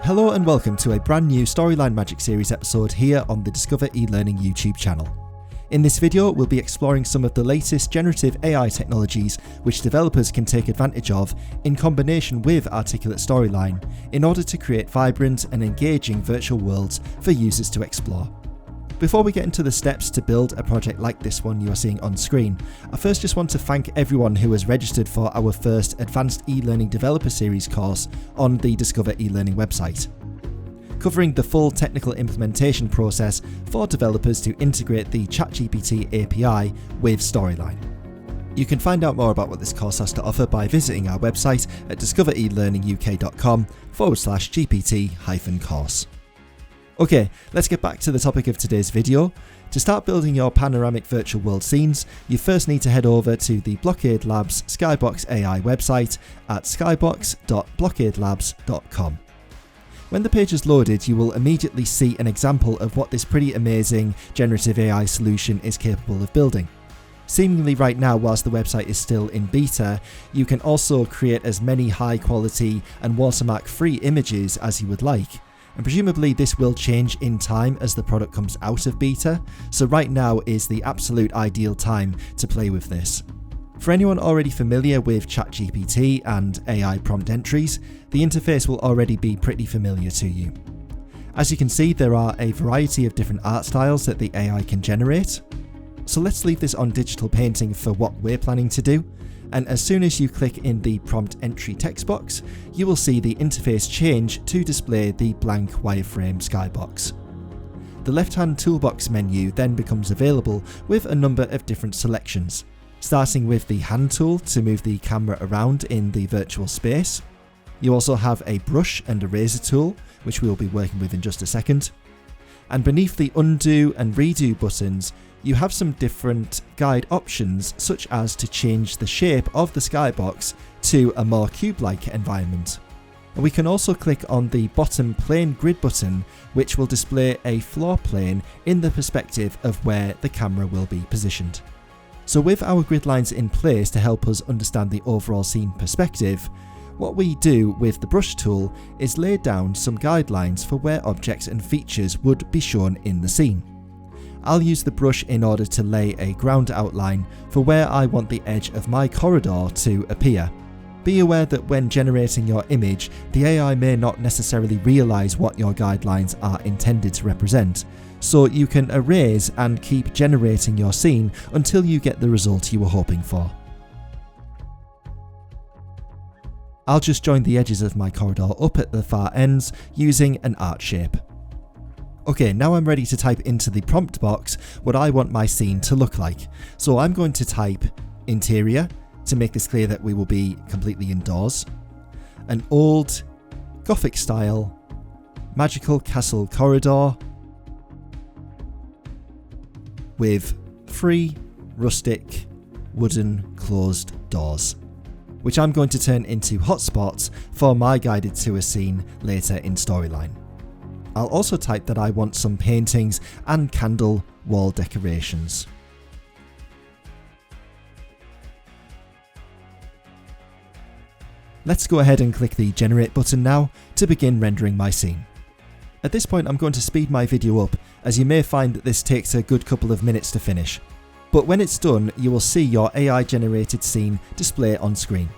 Hello and welcome to a brand new Storyline Magic Series episode here on the Discover eLearning YouTube channel. In this video, we'll be exploring some of the latest generative AI technologies which developers can take advantage of in combination with Articulate Storyline in order to create vibrant and engaging virtual worlds for users to explore. Before we get into the steps to build a project like this one you are seeing on screen, I first just want to thank everyone who has registered for our first Advanced eLearning Developer Series course on the Discover eLearning website, covering the full technical implementation process for developers to integrate the ChatGPT API with Storyline. You can find out more about what this course has to offer by visiting our website at discoverelearninguk.com/GPT-course. Okay, let's get back to the topic of today's video. To start building your panoramic virtual world scenes, you first need to head over to the Blockade Labs Skybox AI website at skybox.blockadelabs.com. When the page is loaded, you will immediately see an example of what this pretty amazing generative AI solution is capable of building. Seemingly right now, whilst the website is still in beta, you can also create as many high quality and watermark free images as you would like. And presumably this will change in time as the product comes out of beta, so right now is the absolute ideal time to play with this. For anyone already familiar with ChatGPT and AI prompt entries, the interface will already be pretty familiar to you. As you can see, there are a variety of different art styles that the AI can generate. So let's leave this on digital painting for what we're planning to do. And as soon as you click in the prompt entry text box, you will see the interface change to display the blank wireframe skybox. The left-hand toolbox menu then becomes available with a number of different selections, starting with the hand tool to move the camera around in the virtual space. You also have a brush and eraser tool, which we will be working with in just a second. And beneath the undo and redo buttons, you have some different guide options, such as to change the shape of the skybox to a more cube-like environment. And we can also click on the bottom plane grid button, which will display a floor plane in the perspective of where the camera will be positioned. So with our grid lines in place to help us understand the overall scene perspective, what we do with the brush tool is lay down some guidelines for where objects and features would be shown in the scene. I'll use the brush in order to lay a ground outline for where I want the edge of my corridor to appear. Be aware that when generating your image, the AI may not necessarily realise what your guidelines are intended to represent, so you can erase and keep generating your scene until you get the result you were hoping for. I'll just join the edges of my corridor up at the far ends using an arc shape. Okay, now I'm ready to type into the prompt box what I want my scene to look like. So I'm going to type interior to make this clear that we will be completely indoors. An old, Gothic style, magical castle corridor with 3 rustic, wooden closed doors, which I'm going to turn into hotspots for my guided tour scene later in Storyline. I'll also type that I want some paintings and candle wall decorations. Let's go ahead and click the generate button now to begin rendering my scene. At this point I'm going to speed my video up, as you may find that this takes a good couple of minutes to finish. But when it's done, you will see your AI generated scene display on screen.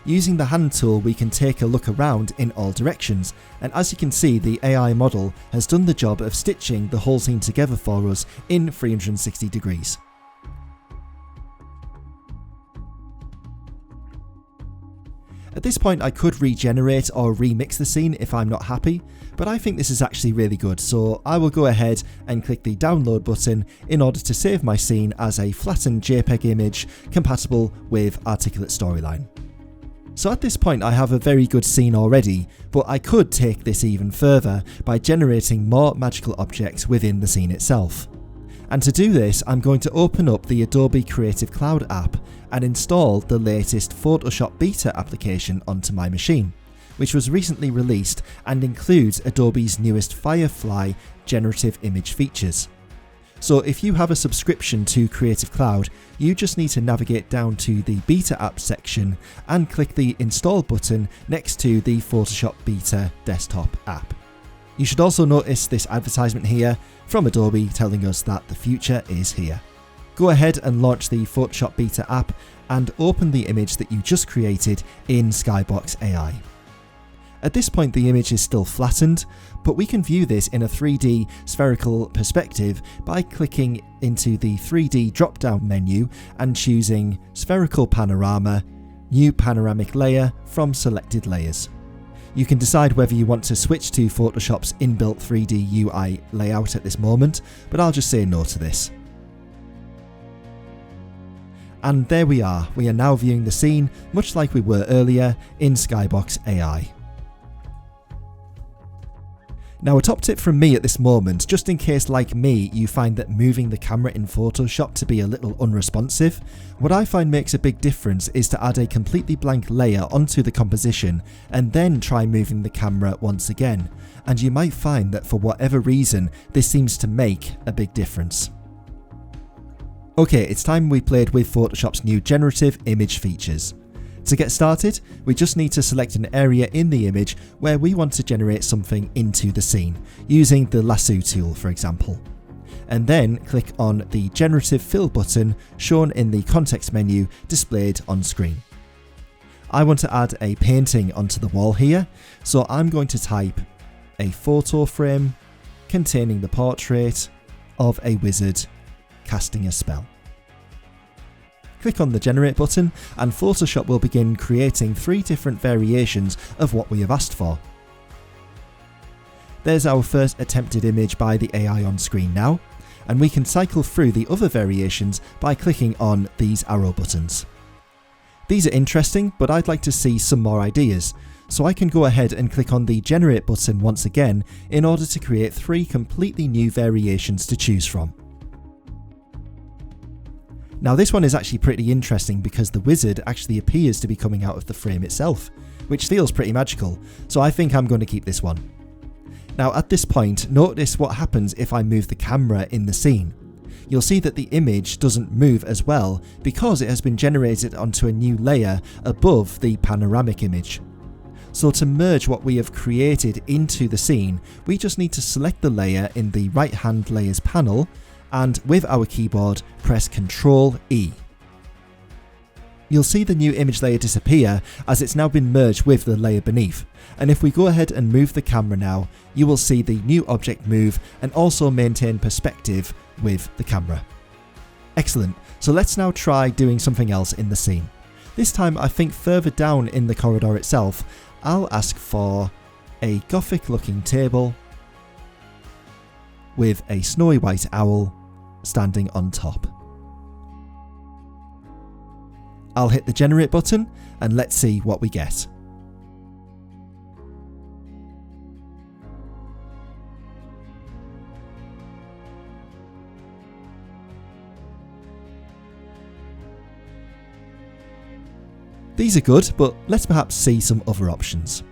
Using the hand tool, we can take a look around in all directions, and as you can see, the AI model has done the job of stitching the whole scene together for us in 360 degrees. At this point I could regenerate or remix the scene if I'm not happy, but I think this is actually really good, so I will go ahead and click the download button in order to save my scene as a flattened JPEG image compatible with Articulate Storyline. So at this point I have a very good scene already, but I could take this even further by generating more magical objects within the scene itself. And to do this, I'm going to open up the Adobe Creative Cloud app and install the latest Photoshop beta application onto my machine, which was recently released and includes Adobe's newest Firefly generative image features. So if you have a subscription to Creative Cloud, you just need to navigate down to the Beta Apps section and click the Install button next to the Photoshop Beta desktop app. You should also notice this advertisement here from Adobe telling us that the future is here. Go ahead and launch the Photoshop Beta app and open the image that you just created in Skybox AI. At this point the image is still flattened, but we can view this in a 3D spherical perspective by clicking into the 3D drop-down menu and choosing Spherical Panorama, New Panoramic Layer from Selected Layers. You can decide whether you want to switch to Photoshop's inbuilt 3D UI layout at this moment, but I'll just say no to this. And there we are now viewing the scene much like we were earlier in Skybox AI. Now a top tip from me at this moment, just in case like me you find that moving the camera in Photoshop to be a little unresponsive, what I find makes a big difference is to add a completely blank layer onto the composition and then try moving the camera once again, and you might find that for whatever reason this seems to make a big difference. Okay, it's time we played with Photoshop's new generative image features. To get started, we just need to select an area in the image where we want to generate something into the scene, using the lasso tool for example. And then click on the Generative Fill button shown in the context menu displayed on screen. I want to add a painting onto the wall here, so I'm going to type a photo frame containing the portrait of a wizard casting a spell. Click on the Generate button and Photoshop will begin creating 3 different variations of what we have asked for. There's our first attempted image by the AI on screen now, and we can cycle through the other variations by clicking on these arrow buttons. These are interesting, but I'd like to see some more ideas, so I can go ahead and click on the Generate button once again in order to create 3 completely new variations to choose from. Now this one is actually pretty interesting because the wizard actually appears to be coming out of the frame itself, which feels pretty magical, so I think I'm going to keep this one. Now at this point, notice what happens if I move the camera in the scene. You'll see that the image doesn't move as well because it has been generated onto a new layer above the panoramic image. So to merge what we have created into the scene, we just need to select the layer in the right hand layers panel and with our keyboard press Ctrl-E. You'll see the new image layer disappear as it's now been merged with the layer beneath, and if we go ahead and move the camera now, you will see the new object move and also maintain perspective with the camera. Excellent, so let's now try doing something else in the scene. This time I think further down in the corridor itself, I'll ask for a gothic looking table with a snowy white owl standing on top. I'll hit the Generate button and let's see what we get. These are good, but let's perhaps see some other options.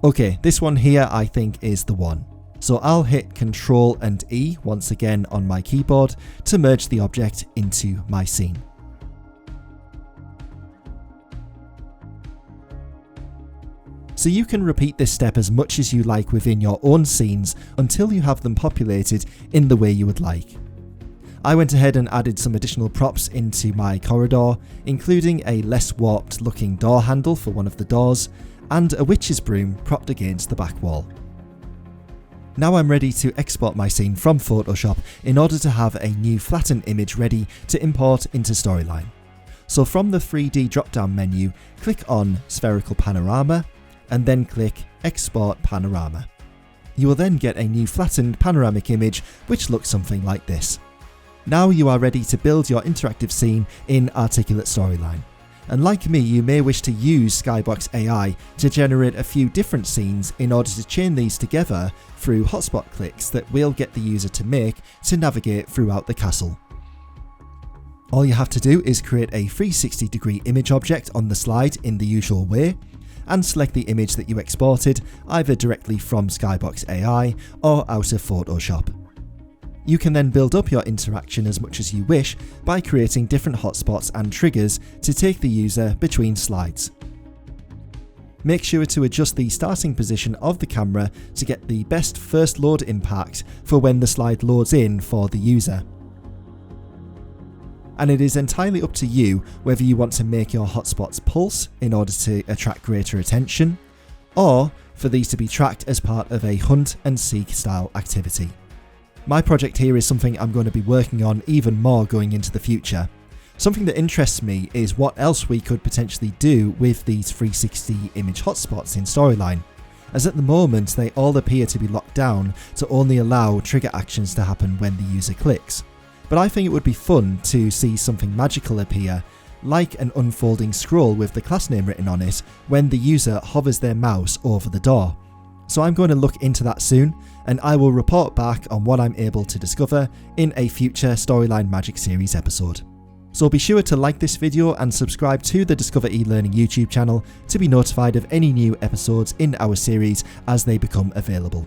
Okay, this one here I think is the one. So I'll hit Ctrl and E once again on my keyboard to merge the object into my scene. So you can repeat this step as much as you like within your own scenes until you have them populated in the way you would like. I went ahead and added some additional props into my corridor, including a less warped looking door handle for one of the doors, and a witch's broom propped against the back wall. Now I'm ready to export my scene from Photoshop in order to have a new flattened image ready to import into Storyline. So from the 3D drop-down menu, click on Spherical Panorama and then click Export Panorama. You will then get a new flattened panoramic image which looks something like this. Now you are ready to build your interactive scene in Articulate Storyline. And like me, you may wish to use Skybox AI to generate a few different scenes in order to chain these together through hotspot clicks that we'll get the user to make to navigate throughout the castle. All you have to do is create a 360-degree image object on the slide in the usual way, and select the image that you exported either directly from Skybox AI or out of Photoshop. You can then build up your interaction as much as you wish by creating different hotspots and triggers to take the user between slides. Make sure to adjust the starting position of the camera to get the best first load impact for when the slide loads in for the user. And it is entirely up to you whether you want to make your hotspots pulse in order to attract greater attention, or for these to be tracked as part of a hunt and seek style activity. My project here is something I'm going to be working on even more going into the future. Something that interests me is what else we could potentially do with these 360 image hotspots in Storyline, as at the moment they all appear to be locked down to only allow trigger actions to happen when the user clicks. But I think it would be fun to see something magical appear, like an unfolding scroll with the class name written on it when the user hovers their mouse over the door. So I'm going to look into that soon, and I will report back on what I'm able to discover in a future Storyline Magic Series episode. So be sure to like this video and subscribe to the Discover eLearning YouTube channel to be notified of any new episodes in our series as they become available.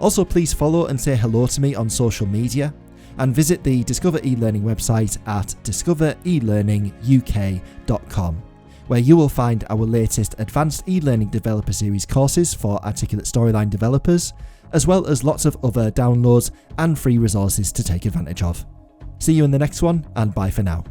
Also, please follow and say hello to me on social media, and visit the Discover eLearning website at discoverelearninguk.com, where you will find our latest Advanced eLearning Developer Series courses for Articulate Storyline developers, as well as lots of other downloads and free resources to take advantage of. See you in the next one, and bye for now.